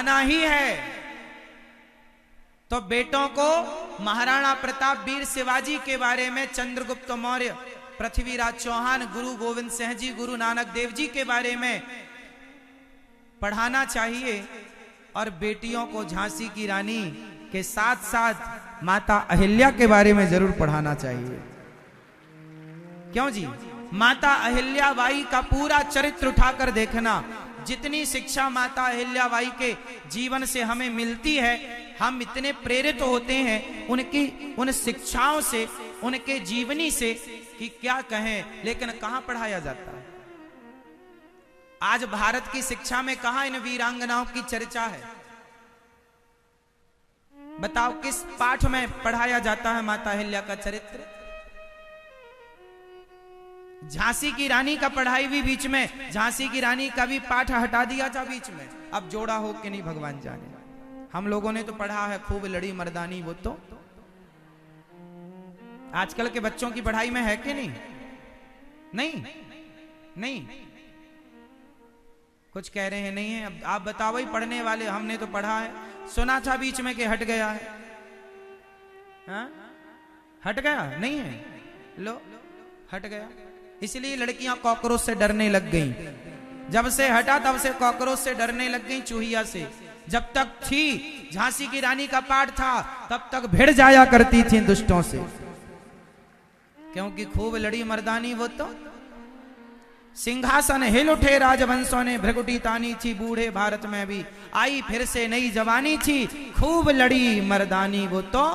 पढ़ाना ही है। तो बेटों को महाराणा प्रताप, वीर शिवाजी के बारे में, चंद्रगुप्त मौर्य, पृथ्वीराज चौहान, गुरु गोविंद सिंह जी, गुरु नानक देव जी के बारे में पढ़ाना चाहिए। और बेटियों को झांसी की रानी के साथ साथ माता अहिल्या के बारे में जरूर पढ़ाना चाहिए। क्यों जी? माता अहिल्याबाई का पूरा चरित्र उठाकर देखना। जितनी शिक्षा माता अहिल्याबाई के जीवन से हमें मिलती है, हम इतने प्रेरित होते हैं उनकी उन शिक्षाओं से, उनके जीवनी से कि क्या कहें। लेकिन कहां पढ़ाया जाता है आज भारत की शिक्षा में? कहां इन वीरांगनाओं की चर्चा है? बताओ किस पाठ में पढ़ाया जाता है माता अहिल्या का चरित्र? झांसी की रानी का पढ़ाई भी बीच में, झांसी की रानी का भी पाठ हटा दिया था बीच में। अब जोड़ा हो कि नहीं भगवान जाने। हम लोगों ने तो पढ़ा है खूब लड़ी मर्दानी, वो तो आजकल के बच्चों की पढ़ाई में है कि नहीं? नहीं नहीं, कुछ कह रहे हैं नहीं है। अब आप बताओ ही, पढ़ने वाले हमने तो पढ़ा है। सुना था बीच में कि हट गया है। हा? हट गया नहीं है? लो हट गया। इसलिए लड़कियां कॉकरोच से डरने लग गईं। जब से हटा तब से कॉकरोच से डरने लग गईं, चूहिया से। जब तक थी झांसी की रानी का पाठ था तब तक भिड़ जाया करती थी दुष्टों से, क्योंकि खूब लड़ी मर्दानी वो तो। सिंहासन हिल उठे राजवंशों ने, भ्रगुटी तानी थी बूढ़े भारत में भी, आई फिर से नई जवानी थी, खूब लड़ी मर्दानी वो तो।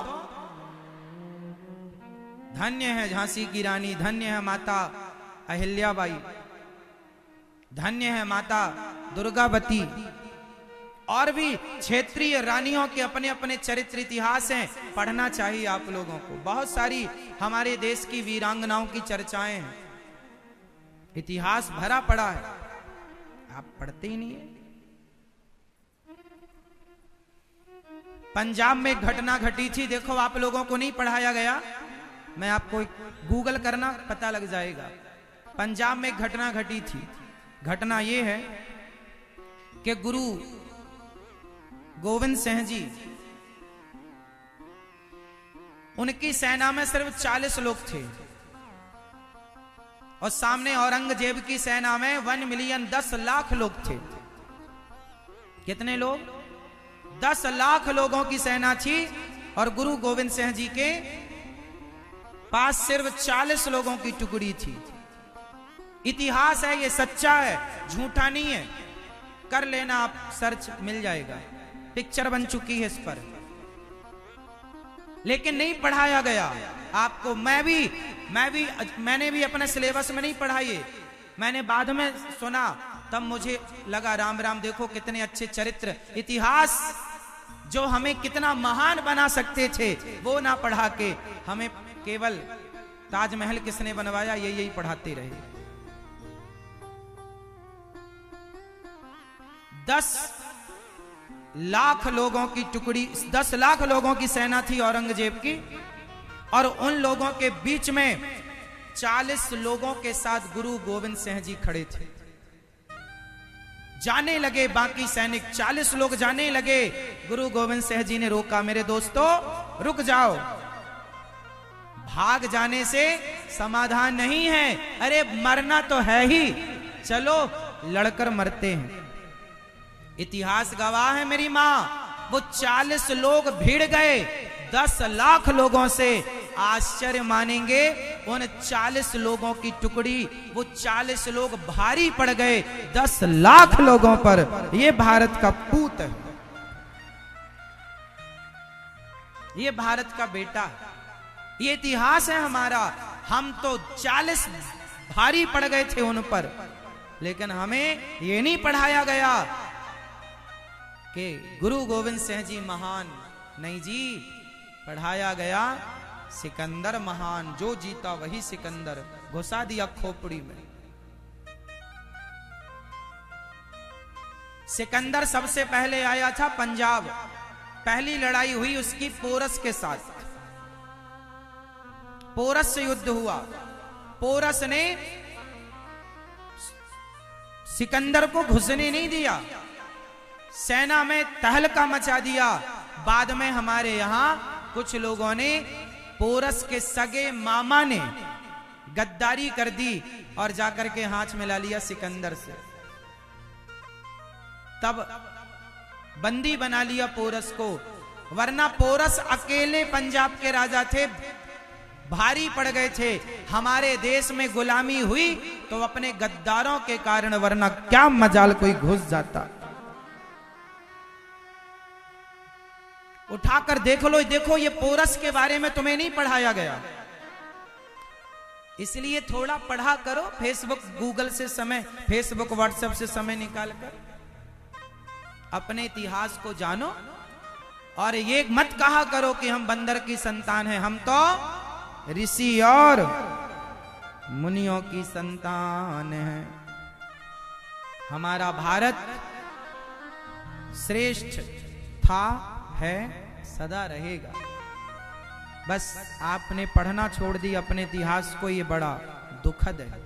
धन्य है झांसी की रानी, धन्य है माता अहिल्याबाई, धन्य है माता दुर्गावती। और भी क्षेत्रीय रानियों के अपने अपने चरित्र इतिहास हैं, पढ़ना चाहिए आप लोगों को। बहुत सारी हमारे देश की वीरांगनाओं की चर्चाएं हैं, इतिहास भरा पड़ा है, आप पढ़ते ही नहीं है। पंजाब में घटना घटी थी, देखो आप लोगों को नहीं पढ़ाया गया। मैं आपको गूगल करना पता लग जाएगा। पंजाब में घटना घटी थी। घटना यह है कि गुरु गोविंद सिंह जी, उनकी सेना में सिर्फ 40 लोग थे और सामने औरंगजेब की सेना में 1 मिलियन 10 लाख लोग थे। कितने लोग? 10 लाख लोगों की सेना थी और गुरु गोविंद सिंह जी के पास सिर्फ 40 लोगों की टुकड़ी थी। इतिहास है ये, सच्चा है, झूठा नहीं है। कर लेना आप सर्च, मिल जाएगा, पिक्चर बन चुकी है इस पर। लेकिन नहीं पढ़ाया गया आपको। मैंने भी अपने सिलेबस में नहीं पढ़ाई, मैंने बाद में सुना, तब मुझे लगा राम राम, देखो कितने अच्छे चरित्र, इतिहास जो हमें कितना महान बना सकते थे वो ना पढ़ा के हमें केवल ताजमहल किसने बनवाया यही पढ़ाते रहे। 10 लाख लोगों की टुकड़ी, 10 लाख लोगों की सेना थी औरंगजेब की, और उन लोगों के बीच में 40 लोगों के साथ गुरु गोविंद सिंह जी खड़े थे। जाने लगे बाकी सैनिक, 40 लोग जाने लगे। गुरु गोविंद सिंह जी ने रोका, मेरे दोस्तों रुक जाओ, भाग जाने से समाधान नहीं है, अरे मरना तो है ही, चलो लड़कर मरते हैं। इतिहास गवाह है मेरी मां, वो 40 लोग भिड़ गए 10 लाख लोगों से। आश्चर्य मानेंगे, उन 40 लोगों की टुकड़ी, वो 40 लोग भारी पड़ गए 10 लाख लोगों पर। ये भारत का पूत है, ये भारत का बेटा है, ये इतिहास है हमारा। हम तो 40 भारी पड़ गए थे उन पर, लेकिन हमें ये नहीं पढ़ाया गया कि गुरु गोविंद सिंह जी महान, नहीं जी, पढ़ाया गया सिकंदर महान, जो जीता वही सिकंदर, घुसा दिया खोपड़ी में। सिकंदर सबसे पहले आया था पंजाब, पहली लड़ाई हुई उसकी पोरस के साथ, पोरस से युद्ध हुआ। पोरस ने सिकंदर को घुसने नहीं दिया, सेना में तहलका मचा दिया। बाद में हमारे यहां कुछ लोगों ने, पोरस के सगे मामा ने गद्दारी कर दी और जाकर के हाथ मिला लिया सिकंदर से। तब बंदी बना लिया पोरस को, वरना पोरस अकेले पंजाब के राजा थे, भारी पड़ गए थे। हमारे देश में गुलामी हुई तो अपने गद्दारों के कारण, वरना क्या मजाल कोई घुस जाता। उठाकर देख लो, देखो ये पोरस के बारे में तुम्हें नहीं पढ़ाया गया, इसलिए थोड़ा पढ़ा करो। फेसबुक गूगल से समय, फेसबुक व्हाट्सएप से समय निकालकर अपने इतिहास को जानो। और ये मत कहा करो कि हम बंदर की संतान हैं, हम तो ऋषि और मुनियों की संतान हैं। हमारा भारत श्रेष्ठ था, है, सदा रहेगा। बस आपने पढ़ना छोड़ दी अपने इतिहास को, ये बड़ा दुखद है।